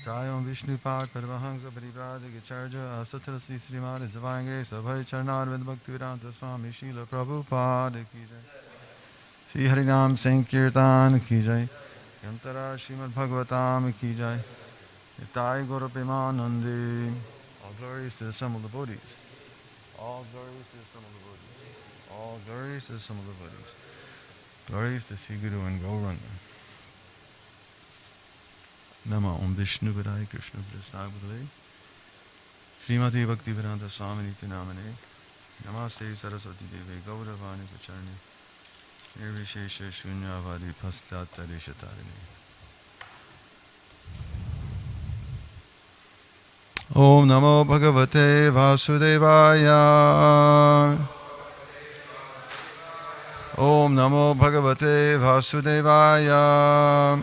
Jayam Vishnu Pak Paramahansa Parivraja Gacharja Asatrasi Srimad Zavangre Sabhai Charnar Ved Bhakti Vedanta Swami Srila Prabhupada Ki Jai Shri Harinam Sankirtan Ki Jai Yantara Srimad Bhagavatam Ki Jai Nitai Gaura Premanande. All glories to the assembled devotees. All glories to the assembled devotees. All glories to the assembled devotees. Glories to Sri Guru and Gauranga. Nama Om Vishnu Padaya Krishna Prasnabhale Srimati Bhakti Vedanta Swami Niti Namane Namaste Saraswati Deve Gauravani Pacharni Nirvishesha Shunyavadi Pastata Rishatarini. Om Namo Bhagavate Vasudevaya. Om Namo Bhagavate Vasudevaya.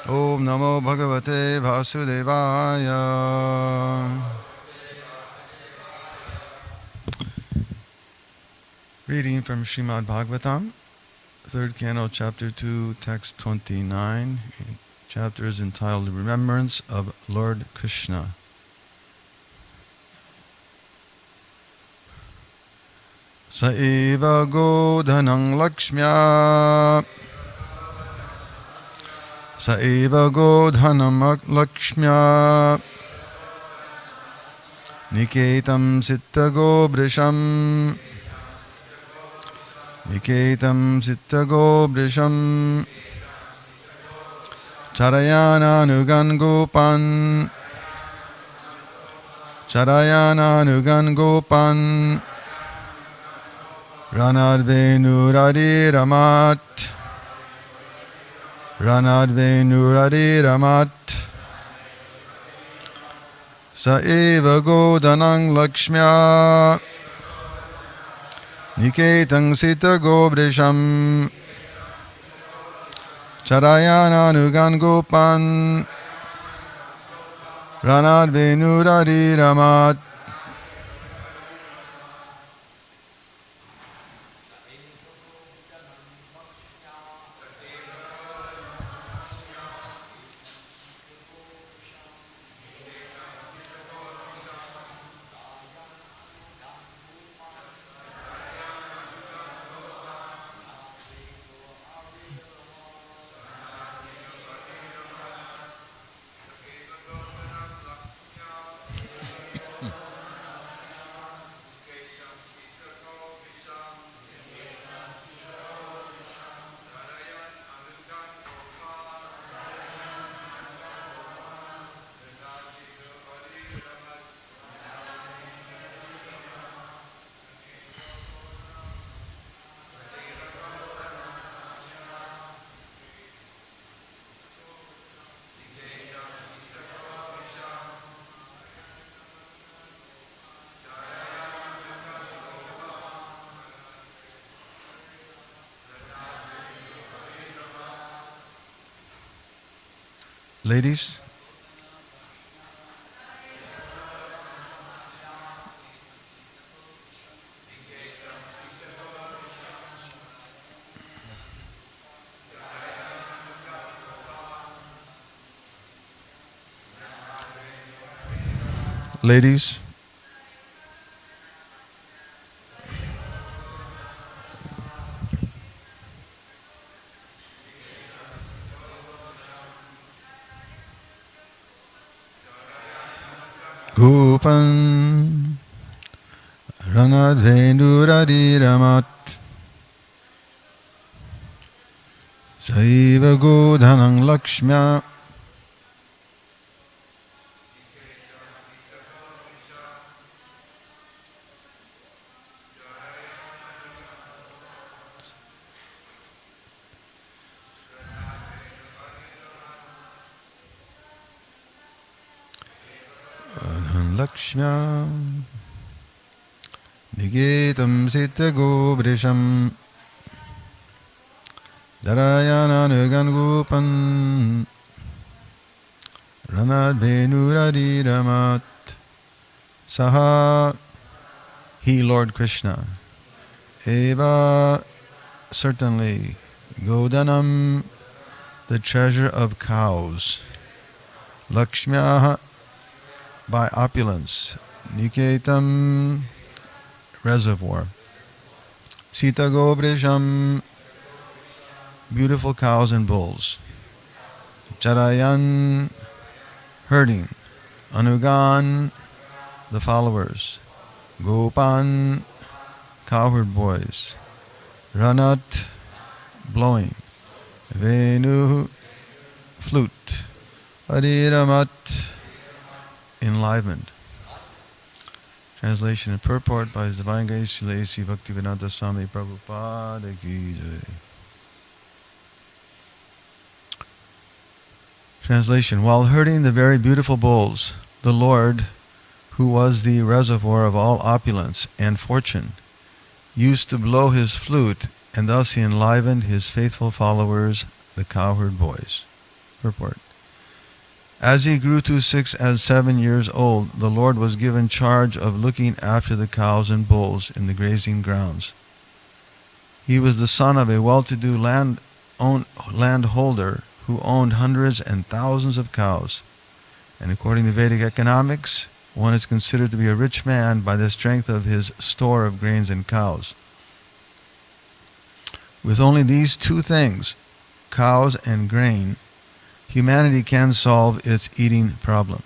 Om Namo Bhagavate Vasudevaya. Reading from Srimad Bhagavatam, 3rd Canto, Chapter 2, Text 29. Chapter is entitled Remembrance of Lord Krishna. Sa eva godhanang lakshmya. Sa eva godhanam lakshmya. Niketam sittago brisham. Niketam sittago brisham. Charayana nugan gopan. Charayana nugan gopan. Ranadvenurari ramat. Ranadvenurari ramat. Sa eva godanang lakshmya. Niketang sita gobrisham. Charayana nugan gopan. Ranadvenurari ramat. Ladies, ladies, Gopan Ranadvenurari ramat. Saiva godhanang lakshmya. Lakshmya Nigetam Sita Gobrisham Darayana Nugan Gopan Ranadvenurari ramat. Saha, he Lord Krishna, Eva, certainly, Godanam, the treasure of cows. Lakshmyaha, by opulence. Niketam, reservoir. Sita Gobrisham, beautiful cows and bulls. Charayan, herding. Anugan, the followers. Gopan, cowherd boys. Ranat, blowing. Venu, flute. Adiramat, enlivened. Translation and purport by His Divine Grace Srila A.C. Bhaktivedanta Swami Prabhupada Ki Jai. Translation. While herding the very beautiful bulls, the Lord, who was the reservoir of all opulence and fortune, used to blow his flute, and thus he enlivened his faithful followers, the cowherd boys. Purport. As he grew to 6 and 7 years old, the Lord was given charge of looking after the cows and bulls in the grazing grounds. He was the son of a well-to-do landholder who owned hundreds and thousands of cows. And according to Vedic economics, one is considered to be a rich man by the strength of his store of grains and cows. With only these two things, cows and grain, humanity can solve its eating problem.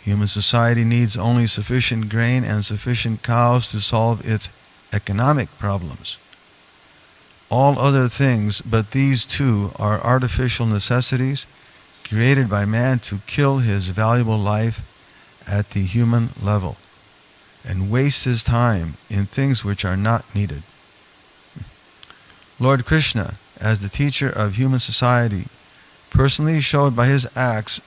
Human society needs only sufficient grain and sufficient cows to solve its economic problems. All other things but these two are artificial necessities created by man to kill his valuable life at the human level and waste his time in things which are not needed. Lord Krishna, as the teacher of human society, personally showed by his acts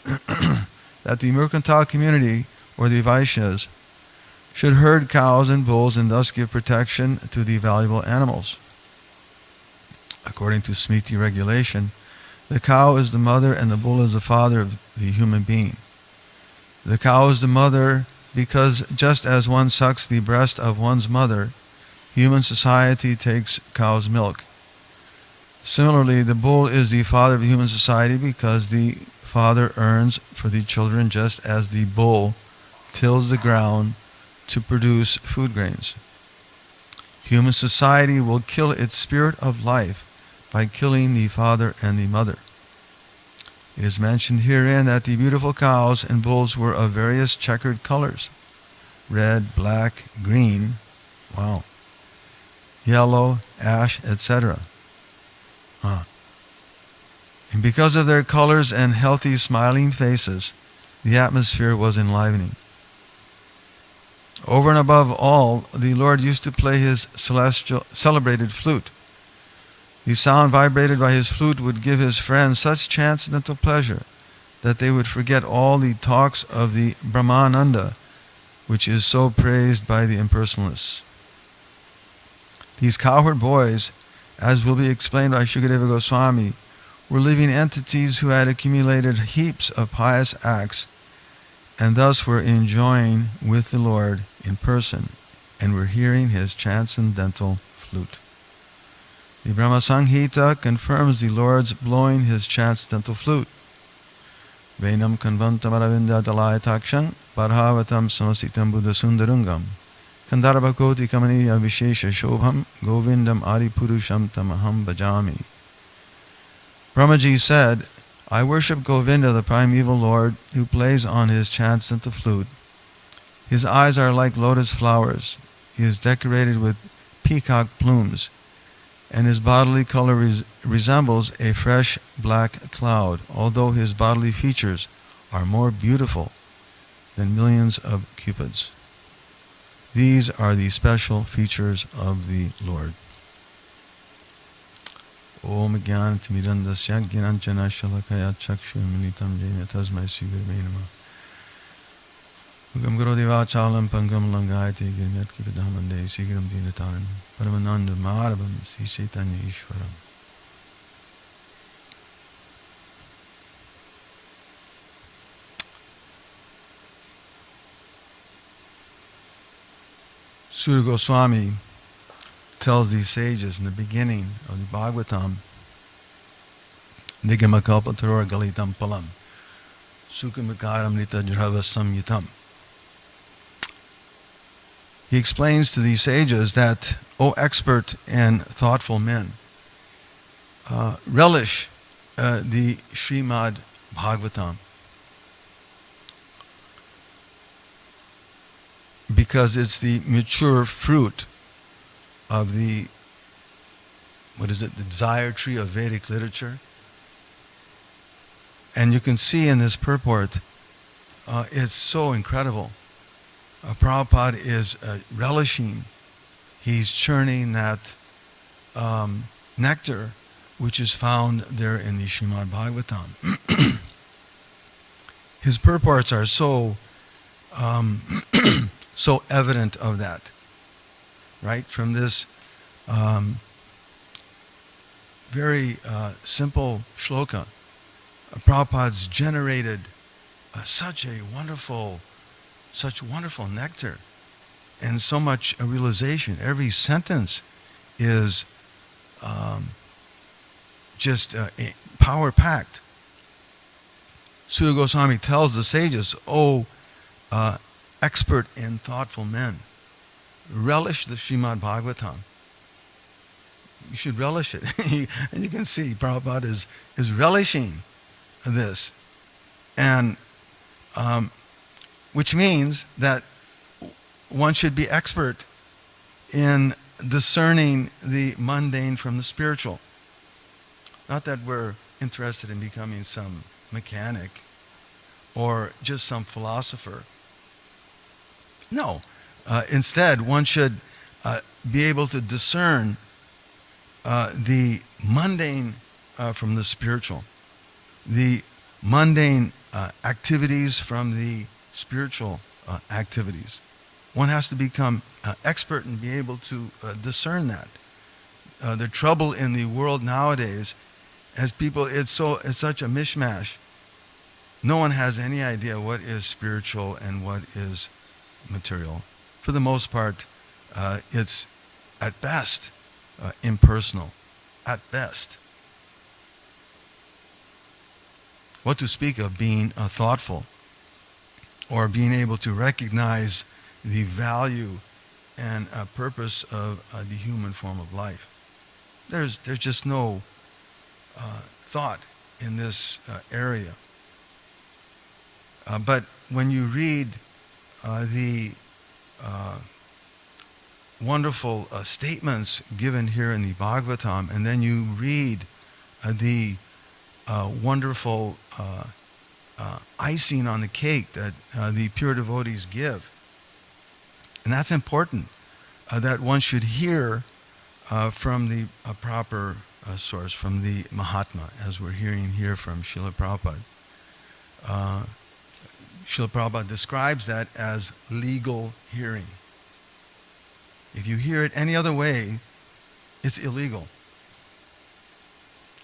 that the mercantile community, or the Vaishyas, should herd cows and bulls and thus give protection to the valuable animals. According to Smriti regulation, the cow is the mother and the bull is the father of the human being. The cow is the mother because just as one sucks the breast of one's mother, human society takes cow's milk. Similarly, the bull is the father of human society because the father earns for the children just as the bull tills the ground to produce food grains. Human society will kill its spirit of life by killing the father and the mother. It is mentioned herein that the beautiful cows and bulls were of various checkered colors: red, black, green, yellow, ash, etc. And because of their colors and healthy, smiling faces, the atmosphere was enlivening. Over and above all, the Lord used to play his celebrated flute. The sound vibrated by his flute would give his friends such transcendental pleasure that they would forget all the talks of the Brahmananda, which is so praised by the impersonalists. These cowherd boys, as will be explained by Shukadeva Goswami, were living entities who had accumulated heaps of pious acts and thus were enjoying with the Lord in person and were hearing his transcendental flute. The Brahma Samhita confirms the Lord's blowing his transcendental flute. Venam kanvantam aravinda dalayatakshan parhavatam samasitam buddha sundarungam kandarabhakoti kamaniya vishesha shobham govindam adipurusham tamaham bhajami. Brahmaji said, I worship Govinda, the primeval Lord, who plays on his transcendental flute. His eyes are like lotus flowers. He is decorated with peacock plumes, and his bodily color resembles a fresh black cloud, although his bodily features are more beautiful than millions of cupids. These are the special features of the Lord. Om Jnanatimirandasya Jnananjana Shalakaya Chakshumilitam Jena Tasmai Sri Gurave Namah. Ugam Guru Devachalam Pangam Langayate Girmyat Kipidamande Sigram Dinataran Paramananda Madhavam Sri Chaitanya Ishwaram. Sura Goswami tells these sages in the beginning of the Bhagavatam Nigamakalpataror Galitam Palam Sukhamakaram Nita Jravasam Yutam. He explains to these sages that, O expert and thoughtful men, relish the Srimad Bhagavatam because it's the mature fruit of the desire tree of Vedic literature. And you can see in this purport, it's so incredible. Prabhupada is relishing, he's churning that nectar which is found there in the Srimad Bhagavatam. His purports are so so evident of that, right? From this very simple shloka, Prabhupada's generated such wonderful nectar and so much realization. Every sentence is just power-packed. Sudha Goswami tells the sages, "O expert and thoughtful men, relish the Srimad Bhagavatam." You should relish it. And you can see Prabhupada is relishing this. And which means that one should be expert in discerning the mundane from the spiritual. Not that we're interested in becoming some mechanic or just some philosopher. No. Instead, one should be able to discern the mundane from the spiritual, the mundane activities from the spiritual activities. One has to become expert and be able to discern that. The trouble in the world nowadays, as people, it's such a mishmash. No one has any idea what is spiritual and what is material. For the most part, it's at best impersonal, at best. What to speak of being thoughtful or being able to recognize the value and purpose of the human form of life. There's just no thought in this area. But when you read the wonderful statements given here in the Bhagavatam, and then you read the wonderful icing on the cake that the pure devotees give. And that's important, that one should hear from the proper source, from the Mahatma, as we're hearing here from Srila Prabhupada. Srila Prabhupada describes that as legal hearing. If you hear it any other way, it's illegal.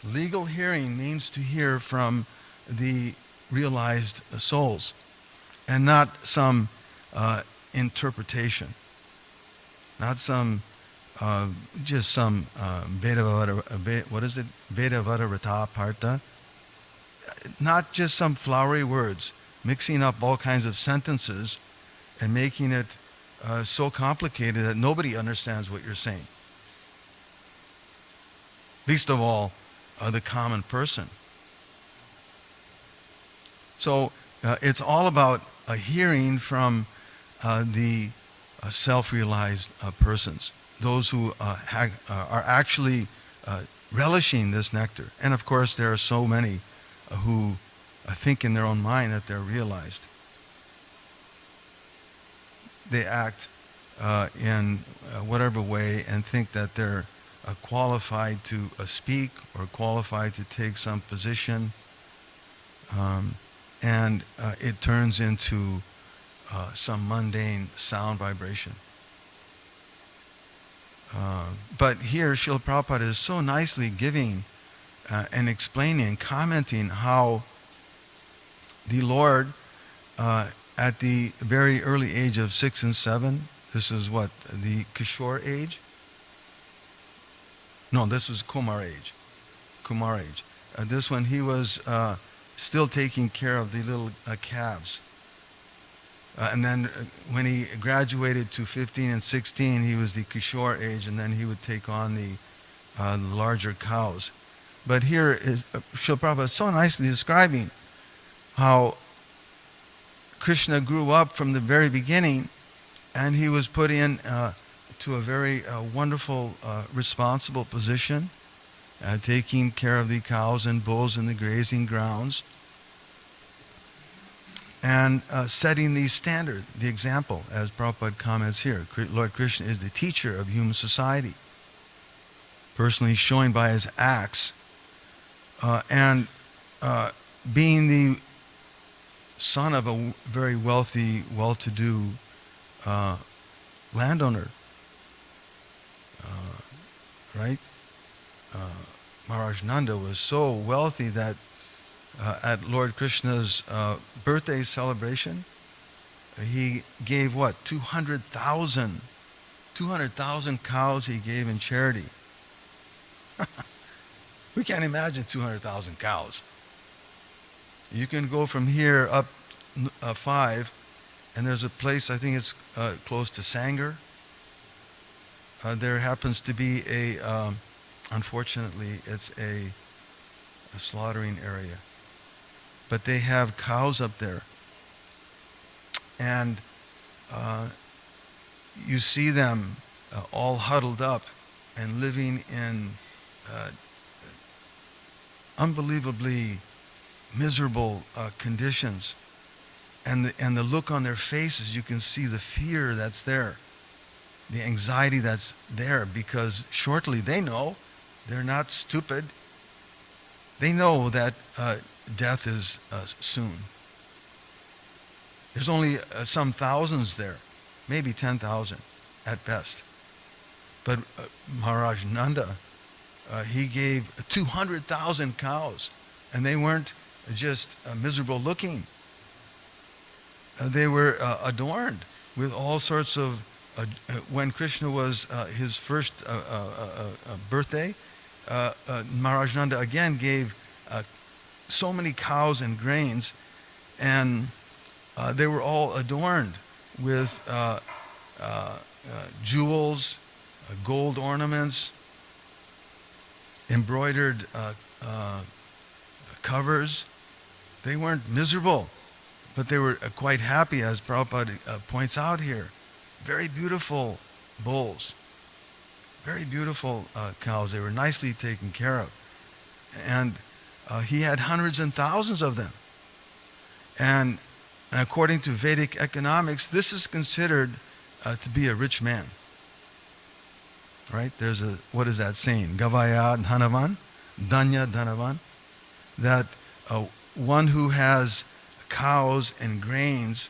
Legal hearing means to hear from the realized souls and not some interpretation, not some just some Vedavada Rata Parta, not just some flowery words, mixing up all kinds of sentences and making it so complicated that nobody understands what you're saying. Least of all, the common person. So it's all about a hearing from the self-realized persons, those who are actually relishing this nectar. And of course, there are so many who think in their own mind that they're realized. They act in whatever way and think that they're qualified to speak or qualified to take some position, and it turns into some mundane sound vibration. But here, Srila Prabhupada is so nicely giving and explaining and commenting how the Lord, at the very early age of 6 and 7, this is what, the Kishore age? No, this was Kumar age. Kumar age. This one, he was still taking care of the little calves. And then when he graduated to 15 and 16, he was the Kishore age, and then he would take on the larger cows. But here is Srila Prabhupada so nicely describing how Krishna grew up from the very beginning, and he was put in to a very wonderful, responsible position, taking care of the cows and bulls in the grazing grounds, and setting the standard, the example, as Prabhupada comments here. Lord Krishna is the teacher of human society, personally showing by his acts, and being the son of a very wealthy, well-to-do landowner, right? Maharaj Nanda was so wealthy that at Lord Krishna's birthday celebration, he gave what? 200,000 cows he gave in charity. We can't imagine 200,000 cows. You can go from here up 5, and there's a place, I think it's close to Sanger. There happens to be unfortunately, it's a slaughtering area. But they have cows up there. And you see them all huddled up and living in unbelievably miserable conditions. And the look on their faces, you can see the fear that's there, the anxiety that's there, because shortly they know, they're not stupid, they know that death is soon. There's only some thousands there, maybe 10,000 at best. But Maharaj Nanda, he gave 200,000 cows, and they weren't just miserable looking. They were adorned with all sorts of, when Krishna was his first birthday, Maharaj Nanda again gave so many cows and grains, and they were all adorned with jewels, gold ornaments, embroidered covers. They weren't miserable, but they were quite happy, as Prabhupada points out here. Very beautiful bulls, very beautiful cows. They were nicely taken care of. And he had hundreds and thousands of them. And according to Vedic economics, this is considered to be a rich man. Right? There's a, what is that saying? Gavaya Dhanavan, Danya Dhanavan. That one who has cows and grains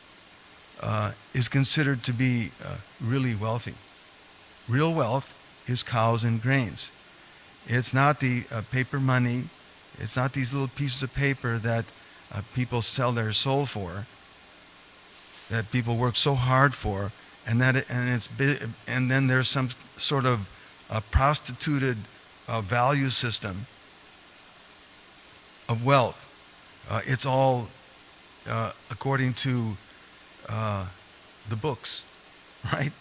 is considered to be really wealthy. Real wealth is cows and grains. It's not the paper money. It's not these little pieces of paper that people sell their soul for, that people work so hard for, and then there's some sort of prostituted value system of wealth. It's all according to the books, right?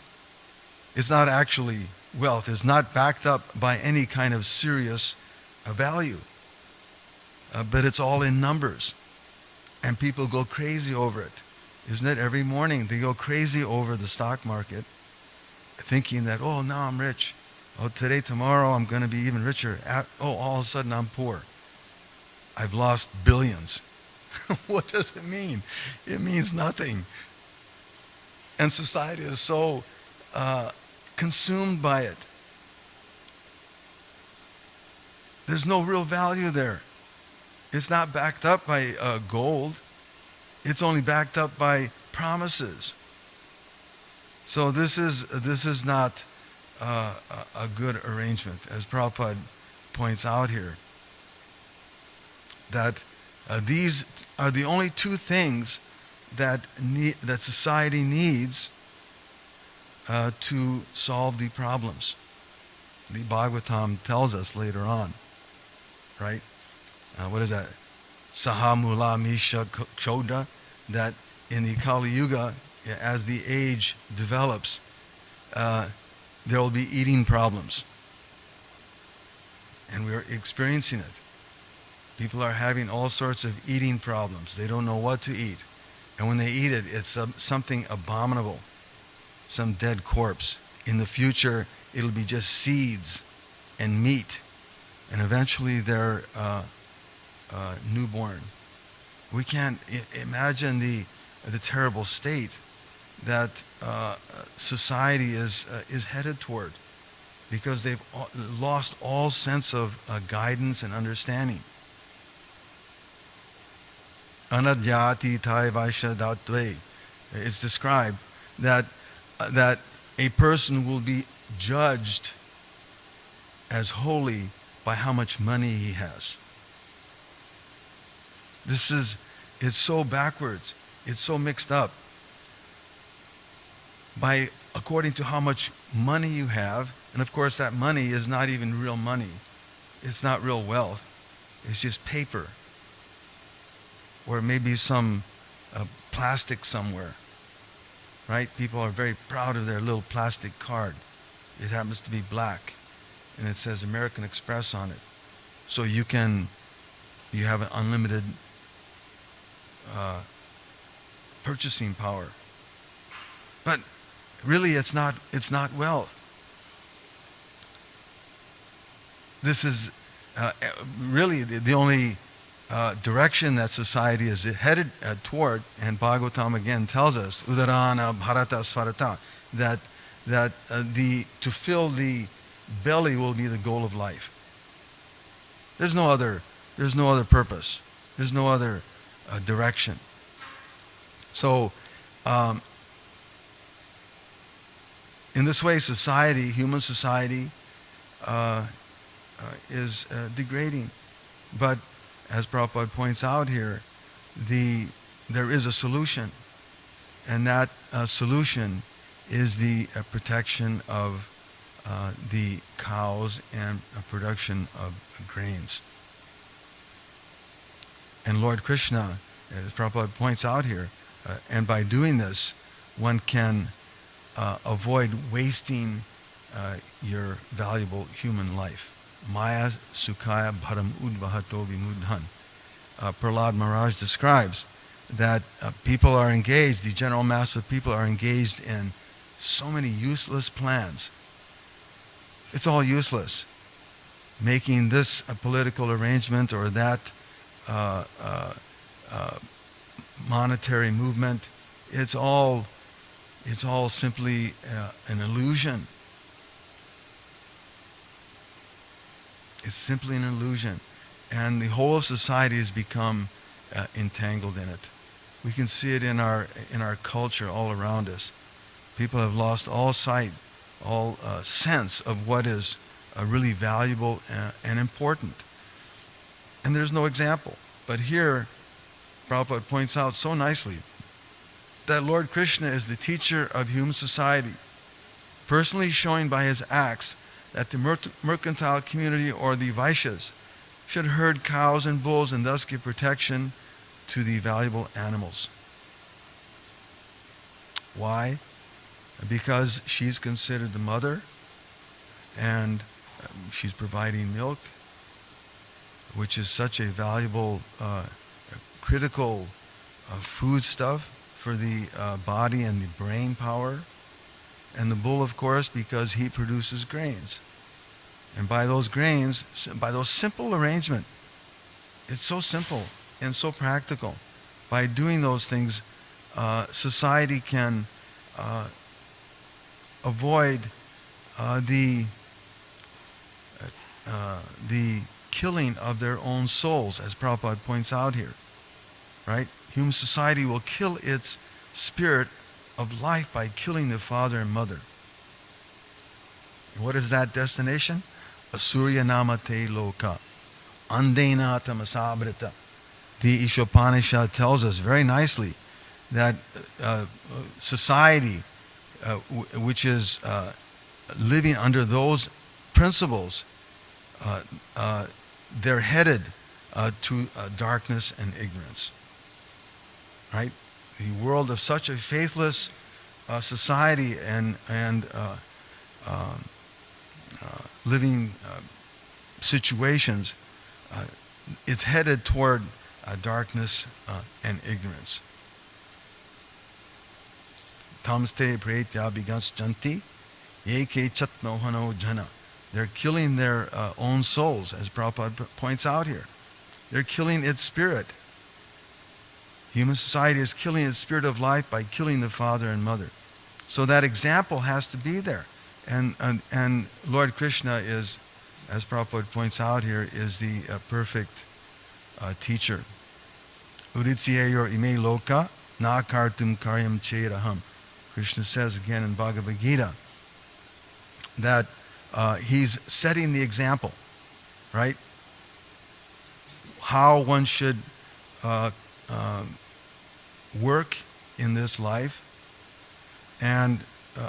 It's not actually wealth. It's not backed up by any kind of serious value. But it's all in numbers. And people go crazy over it. Isn't it? Every morning they go crazy over the stock market, thinking that, oh, now I'm rich. Oh, today, tomorrow, I'm going to be even richer. Oh, all of a sudden I'm poor. I've lost billions. What does it mean? It means nothing. And society is so consumed by it. There's no real value there. It's not backed up by gold. It's only backed up by promises. So this is not a good arrangement, as Prabhupada points out here. That these are the only two things that society needs to solve the problems. The Bhagavatam tells us later on, right? what is that? Sahamula Misha Chodra, that in the Kali Yuga, as the age develops, there will be eating problems. And we're experiencing it. People are having all sorts of eating problems. They don't know what to eat. And when they eat it, it's something abominable, some dead corpse. In the future, it'll be just seeds and meat. And eventually they're newborn. We can't imagine the terrible state that society is headed toward, because they've lost all sense of guidance and understanding. Anadyati tai vaisha datve. It's described that a person will be judged as holy by how much money he has. It's so backwards. It's so mixed up. According to how much money you have, and of course that money is not even real money. It's not real wealth. It's just paper. Or maybe some plastic somewhere. Right? People are very proud of their little plastic card. It happens to be black, and it says American Express on it. So you have an unlimited purchasing power. But really, it's not wealth. This is really the only direction that society is headed toward, and Bhagavatam again tells us, Udarana Bharata Svarata, that to fill the belly will be the goal of life. There's no other purpose. There's no other direction. So, in this way, human society, is degrading. But as Prabhupada points out here, there is a solution, and that solution is the protection of the cows and production of grains. And Lord Krishna, as Prabhupada points out here, and by doing this, one can avoid wasting your valuable human life. Maya Sukhaya Bharam Udvahato Vimudhan. Prahlad Maharaj describes that people are engaged, the general mass of people are engaged in so many useless plans. It's all useless. Making this a political arrangement or that monetary movement, it's all simply an illusion. It's simply an illusion. And the whole of society has become entangled in it. We can see it in our culture all around us. People have lost all sight, all sense of what is really valuable and important. And there's no example. But here, Prabhupada points out so nicely that Lord Krishna is the teacher of human society, personally showing by his acts that the mercantile community or the Vaishyas should herd cows and bulls and thus give protection to the valuable animals. Why? Because she's considered the mother, and she's providing milk, which is such a valuable, critical foodstuff for the body and the brain power. And the bull, of course, because he produces grains. And by those grains, by those simple arrangement, it's so simple and so practical. By doing those things, society can avoid the killing of their own souls, as Prabhupada points out here. Right? Human society will kill its spirit of life by killing the father and mother. And what is that destination? Asurya namate loka. Andena tamasabrita. The Ishopanishad tells us very nicely that society, which is living under those principles, they're headed to darkness and ignorance. Right? The world of such a faithless society and living situations, it's headed toward darkness and ignorance. Tamste pretya bigaschanti yeke chatnohano jana. They're killing their own souls, as Prabhupada points out here. They're killing its spirit. Human society is killing its spirit of life by killing the father and mother. So that example has to be there. And Lord Krishna is, as Prabhupada points out here, is the perfect teacher. Uditseyor ime loka na kartum karyam cheraham. Krishna says again in Bhagavad Gita that he's setting the example, right? How one should work in this life. And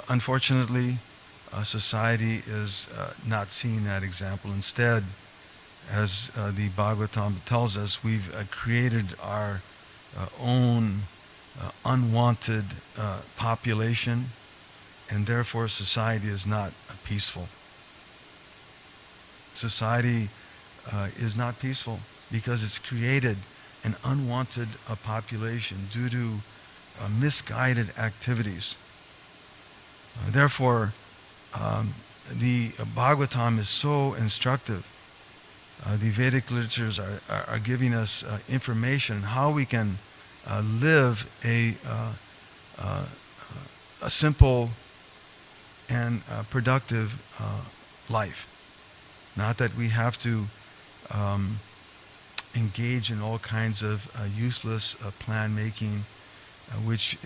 unfortunately, society is not seeing that example. Instead, as the Bhagavatam tells us, we've created our own unwanted population, and therefore society is not peaceful. Society is not peaceful because it's created an unwanted population due to misguided activities. Therefore, the Bhagavatam is so instructive. The Vedic literatures are giving us information on how we can live a simple and productive life. Not that we have to engage in all kinds of useless plan making, which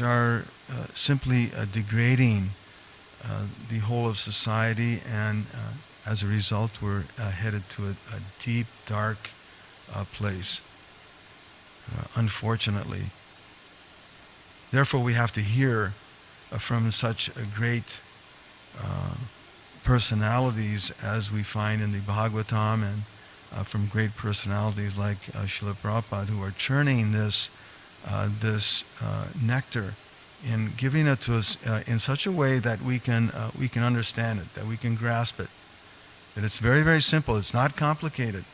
are simply degrading the whole of society, and as a result, we're headed to a deep, dark place. Unfortunately. Therefore, we have to hear from such great personalities as we find in the Bhagavatam, and from great personalities like Srila Prabhupada, who are churning this nectar and giving it to us in such a way that we can understand it, that we can grasp it. That it's very, very simple. It's not complicated.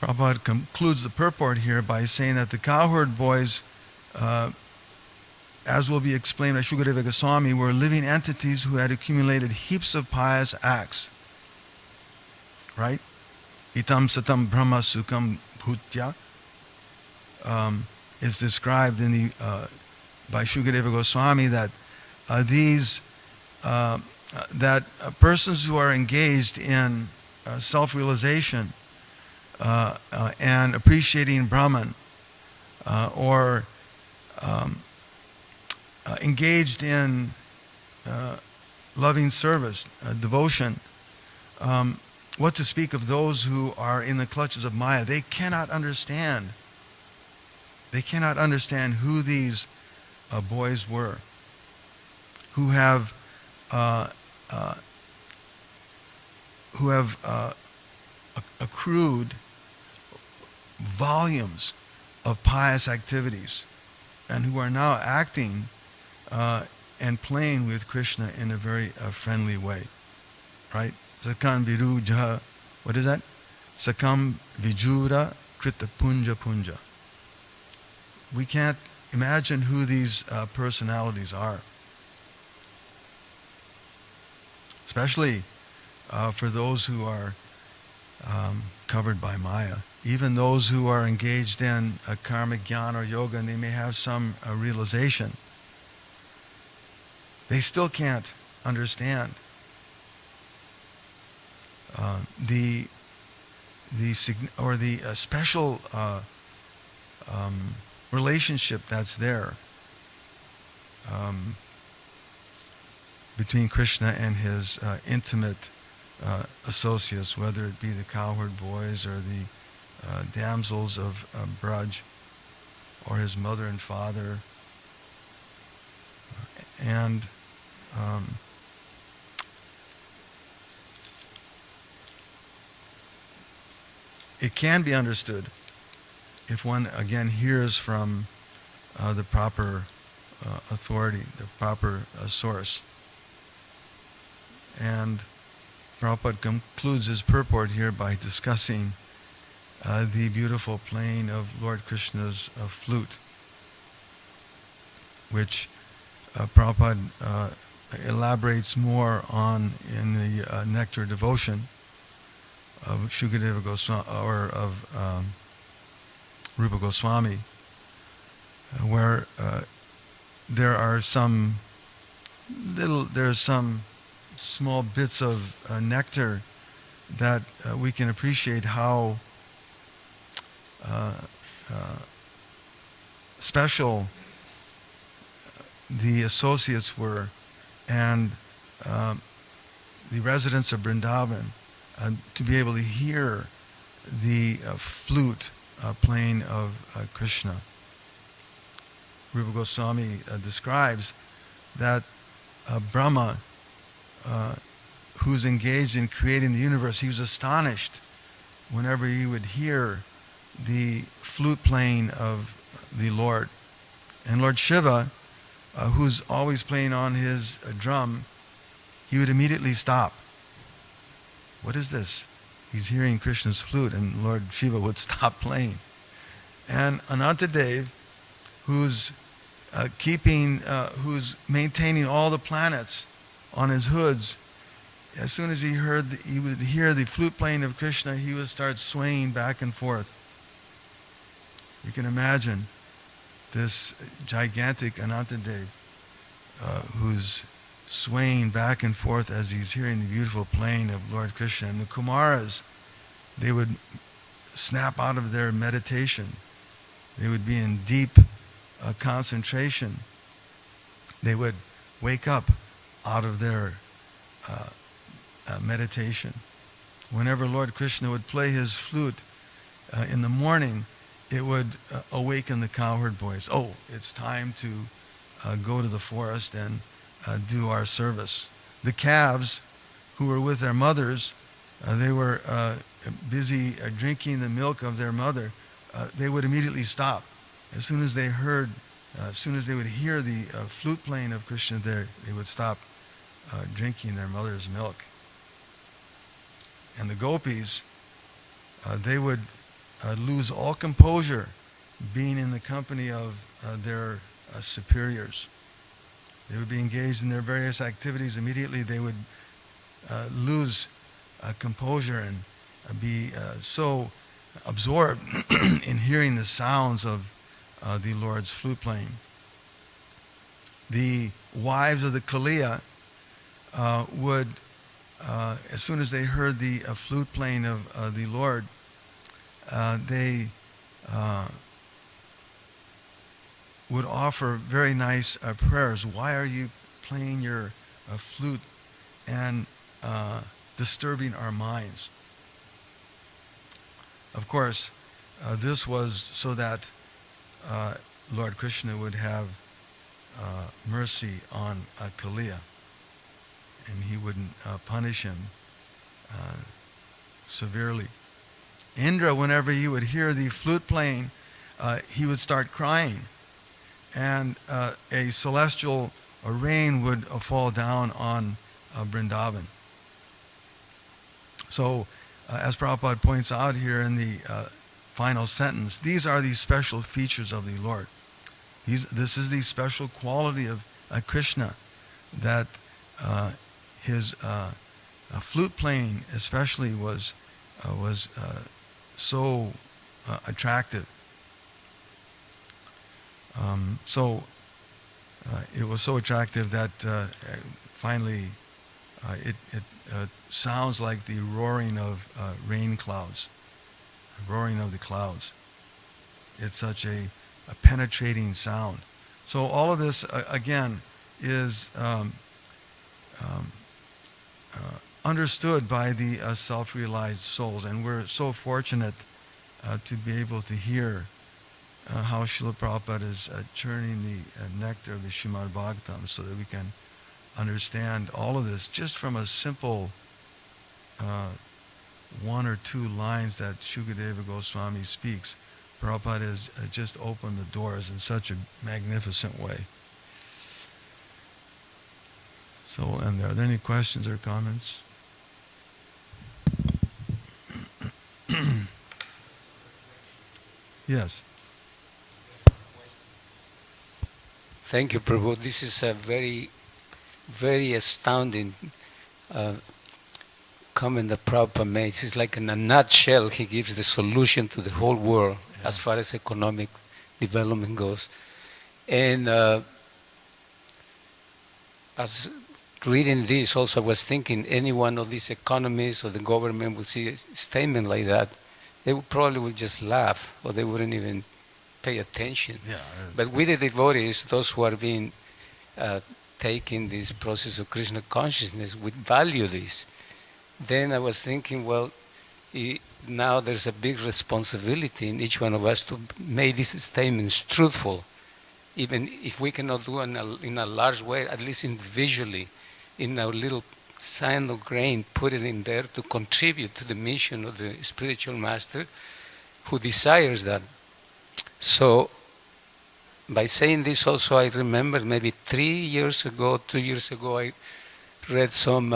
Prabhupada concludes the purport here by saying that the cowherd boys, as will be explained by Shukadeva Goswami, were living entities who had accumulated heaps of pious acts. Right? Itam satam brahma sukham bhutya is described in the by Shukadeva Goswami that that persons who are engaged in self-realization and appreciating Brahman, or engaged in loving service, devotion, what to speak of those who are in the clutches of Maya? They cannot understand. They cannot understand who these boys were, who have accrued volumes of pious activities, and who are now acting and playing with Krishna in a very friendly way, right? Sakam viruja, what is that? Sakam vijura krita punja punja. We can't imagine who these personalities are, especially for those who are covered by Maya. Even those who are engaged in karma jnana or yoga, and they may have some realization, they still can't understand the special relationship that's there between Krishna and his intimate associates, whether it be the cowherd boys or the damsels of Braj, or his mother and father, and it can be understood if one again hears from the proper authority, the proper source. And Prabhupada concludes his purport here by discussing the beautiful playing of Lord Krishna's flute, which Prabhupada elaborates more on in the Nectar Devotion of Shukadeva Goswami, or of Rupa Goswami, where there's some small bits of nectar that we can appreciate how special the associates were, and the residents of Vrindavan, to be able to hear the flute playing of Krishna. Rupa Goswami describes that Brahma, who's engaged in creating the universe, he was astonished whenever he would hear the flute playing of the Lord. And Lord Shiva, who's always playing on his drum, he would immediately stop. What is this? He's hearing Krishna's flute, and Lord Shiva would stop playing. And Anantadev, who's who's maintaining all the planets on his hoods, as soon as he would hear the flute playing of Krishna, he would start swaying back and forth. You can imagine this gigantic Anantadev who's swaying back and forth as he's hearing the beautiful playing of Lord Krishna. And the Kumaras, they would snap out of their meditation. They would be in deep concentration. They would wake up out of their meditation. Whenever Lord Krishna would play his flute in the morning, it would awaken the cowherd boys. Oh, it's time to go to the forest and do our service. The calves who were with their mothers, they were busy drinking the milk of their mother. They would immediately stop. As soon as they would hear the flute playing of Krishna there, they would stop drinking their mother's milk. And the gopis, they would lose all composure being in the company of their superiors. They would be engaged in their various activities. Immediately they would lose composure and be so absorbed in hearing the sounds of the Lord's flute playing. The wives of the Kaliya would, as soon as they heard the flute playing of the Lord, they would offer very nice prayers. Why are you playing your flute and disturbing our minds? Of course, this was so that Lord Krishna would have mercy on Kaliya, and he wouldn't punish him severely. Indra, whenever he would hear the flute playing, he would start crying, and a celestial rain would fall down on Vrindavan. So, as Prabhupada points out here in the final sentence, these are the special features of the Lord. This is the special quality of Krishna, that his flute playing especially was so attractive. It was so attractive that finally it sounds like the roaring of rain clouds, roaring of the clouds. It's such a penetrating sound. So all of this, again, is understood by the self-realized souls, and we're so fortunate to be able to hear how Srila Prabhupada is churning the nectar of the Srimad Bhagavatam, so that we can understand all of this just from a simple one or two lines that Shukadeva Goswami speaks, Prabhupada has just opened the doors in such a magnificent way. So, and are there any questions or comments? Yes. Thank you, Prabhu. This is a very, very astounding comment that Prabhupada makes. It's like in a nutshell, he gives the solution to the whole world as far as economic development goes. And as reading this, also I was thinking any one of these economists or the government would see a statement like that, they would probably would just laugh or they wouldn't even pay attention. Yeah. But with the devotees, those who are being taking this process of Krishna consciousness, would value this. Then I was thinking, well, now there's a big responsibility in each one of us to make these statements truthful, even if we cannot do it in a large way, at least individually, in our little sand or grain, put it in there to contribute to the mission of the spiritual master who desires that. So by saying this also, I remember maybe 2 years ago, I read some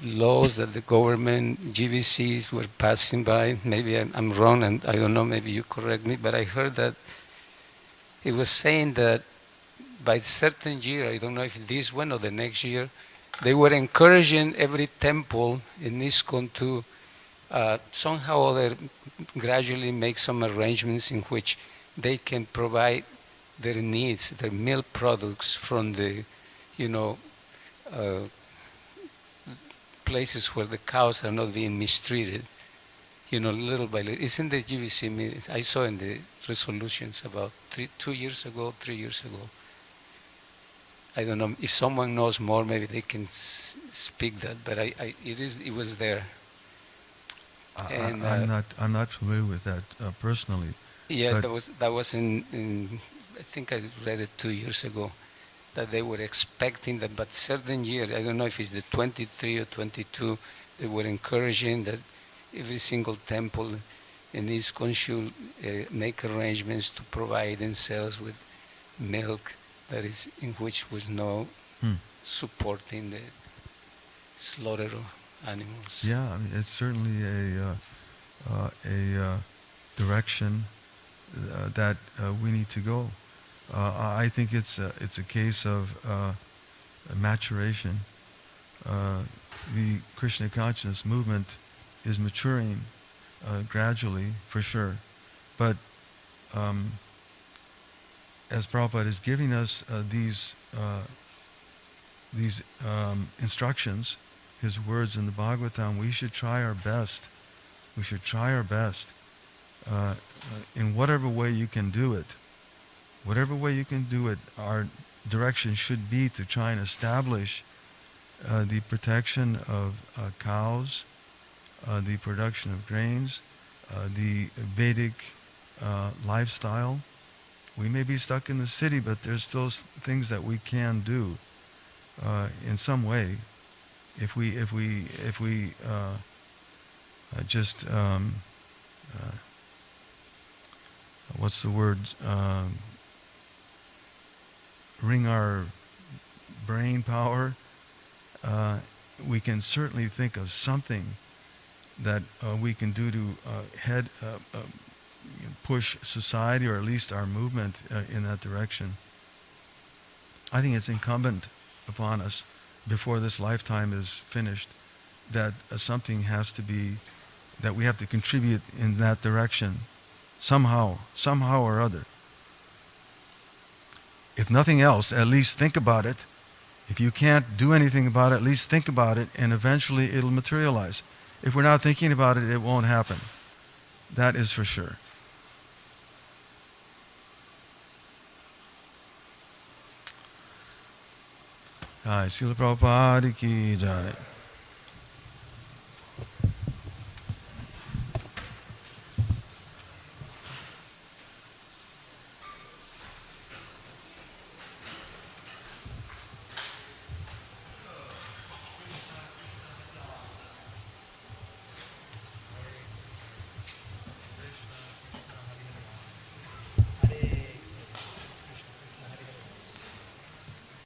laws that the government, GBCs were passing by. Maybe I'm wrong and I don't know, maybe you correct me, but I heard that it was saying that by certain year, I don't know if this one or the next year, they were encouraging every temple in ISKCON to somehow or other gradually make some arrangements in which they can provide their needs, their milk products from the, places where the cows are not being mistreated, little by little. It's in the GBC meetings. I saw in the resolutions about 3 years ago. I don't know if someone knows more. Maybe they can speak that. But it was there. I'm not familiar with that personally. Yeah, that was in I think I read it 2 years ago, that they were expecting that, but certain year, I don't know if it's the 23 or 22, they were encouraging that every single temple in ISKCON should make arrangements to provide themselves with milk that is in which was no supporting the slaughter of animals. Yeah, I mean, it's certainly a direction that we need to go. I think it's a case of maturation. The Krishna consciousness movement is maturing gradually, for sure. But as Prabhupada is giving us these instructions, his words in the Bhagavatam, we should try our best. We should try our best in whatever way you can do it. Whatever way you can do it, our direction should be to try and establish the protection of cows, the production of grains, the Vedic lifestyle. We may be stuck in the city, but there's still things that we can do in some way. If we just what's the word? Wring our brain power. We can certainly think of something that we can do to push society, or at least our movement, in that direction. I think it's incumbent upon us, before this lifetime is finished, that something has to be, that we have to contribute in that direction, somehow or other. If nothing else, at least think about it. If you can't do anything about it, at least think about it, and eventually it'll materialize. If we're not thinking about it, it won't happen. That is for sure. Jai Srila Prabhupada ki jai.